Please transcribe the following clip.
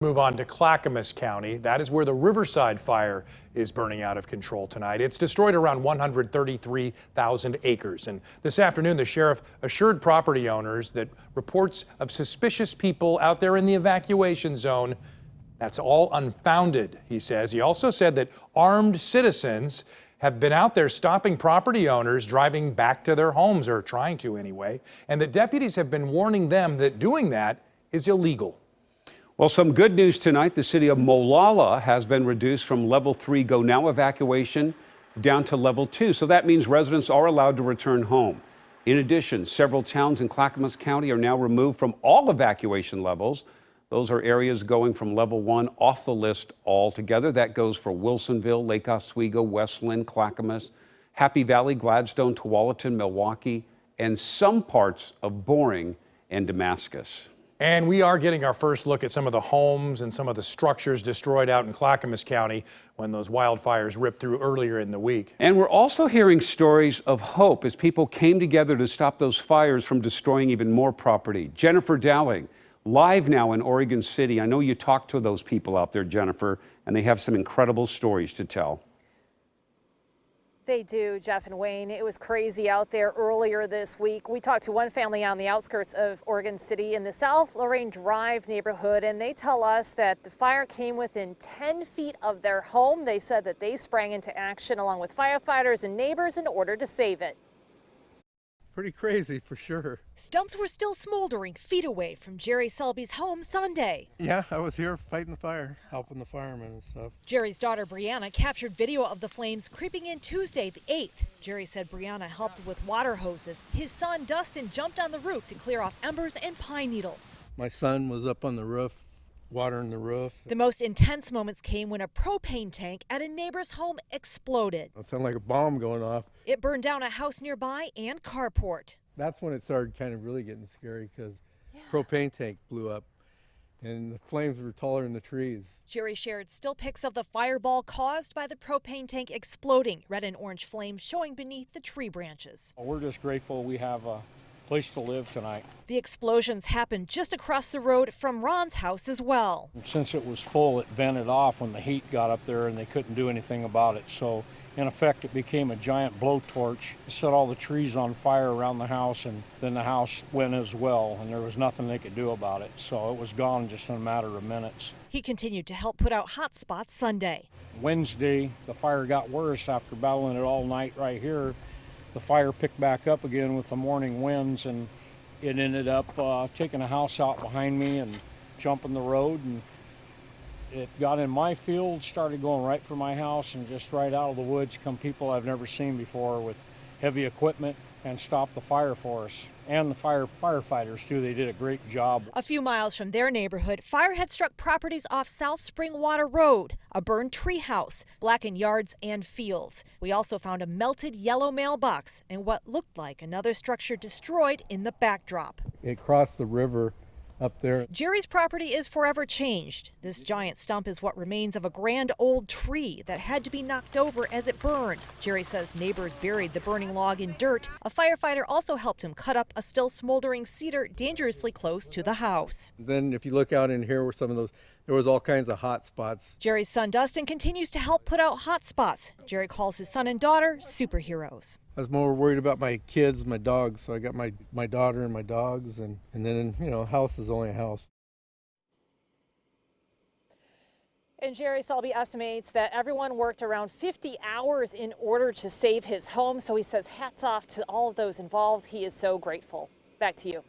Move on to Clackamas County. That is where the Riverside Fire is burning out of control tonight. It's destroyed around 133,000 acres. And this afternoon, the sheriff assured property owners that reports of suspicious people out there in the evacuation zone, that's all unfounded, he says. He also said that armed citizens have been out there stopping property owners driving back to their homes, or trying to anyway, and that deputies have been warning them that doing that is illegal. Well, some good news tonight. The city of Molalla has been reduced from level 3 go now evacuation down to level 2. So that means residents are allowed to return home. In addition, several towns in Clackamas County are now removed from all evacuation levels. Those are areas going from level 1 off the list altogether. That goes for Wilsonville, Lake Oswego, Westland, Clackamas, Happy Valley, Gladstone, Tualatin, Milwaukee, and some parts of Boring and Damascus. And we are getting our first look at some of the homes and some of the structures destroyed out in Clackamas County when those wildfires ripped through earlier in the week. And we're also hearing stories of hope as people came together to stop those fires from destroying even more property. Jennifer Dowling, live now in Oregon City. I know you talked to those people out there, Jennifer, and they have some incredible stories to tell. They do, Jeff and Wayne. It was crazy out there earlier this week. We talked to one family on the outskirts of Oregon City in the South Lorraine Drive neighborhood, and they tell us that the fire came within 10 feet of their home. They said that they sprang into action along with firefighters and neighbors in order to save it. Pretty crazy for sure. Stumps were still smoldering feet away from Jerry Selby's home Sunday. Yeah, I was here fighting the fire, helping the firemen and stuff. Jerry's daughter Brianna captured video of the flames creeping in Tuesday the 8th. Jerry said Brianna helped with water hoses. His son Dustin jumped on the roof to clear off embers and pine needles. My son was up on the roof, watering the roof. The most intense moments came when a propane tank at a neighbor's home exploded. It sounded like a bomb going off. It burned down a house nearby and carport. That's when it started kind of really getting scary, because propane tank blew up and the flames were taller than the trees. Jerry shared still pics of the fireball caused by the propane tank exploding, red and orange flames showing beneath the tree branches. We're just grateful we have a place to live tonight. The explosions happened just across the road from Ron's house as well. Since it was full, it vented off when the heat got up there and they couldn't do anything about it. So in effect, it became a giant blowtorch. It set all the trees on fire around the house, and then the house went as well, and there was nothing they could do about it. So it was gone just in a matter of minutes. He continued to help put out hot spots Sunday. Wednesday, the fire got worse after battling it all night right here. The fire picked back up again with the morning winds, and it ended up taking a house out behind me and jumping the road, and it got in my field, started going right for my house, and just right out of the woods come people I've never seen before with heavy equipment and stopped the fire for us. And the firefighters too, they did a great job. A few miles from their neighborhood, fire had struck properties off South Springwater Road, a burned tree house, blackened yards and fields. We also found a melted yellow mailbox and what looked like another structure destroyed in the backdrop. It crossed the river up there. Jerry's property is forever changed. This giant stump is what remains of a grand old tree that had to be knocked over as it burned. Jerry says neighbors buried the burning log in dirt. A firefighter also helped him cut up a still smoldering cedar dangerously close to the house. Then if you look out in here where some of those, there was all kinds of hot spots. Jerry's son Dustin continues to help put out hot spots. Jerry calls his son and daughter superheroes. I was more worried about my kids, my dogs, so I got my daughter and my dogs, and then, you know, a house is only a house. And Jerry Selby estimates that everyone worked around 50 hours in order to save his home. So he says hats off to all of those involved. He is so grateful. Back to you.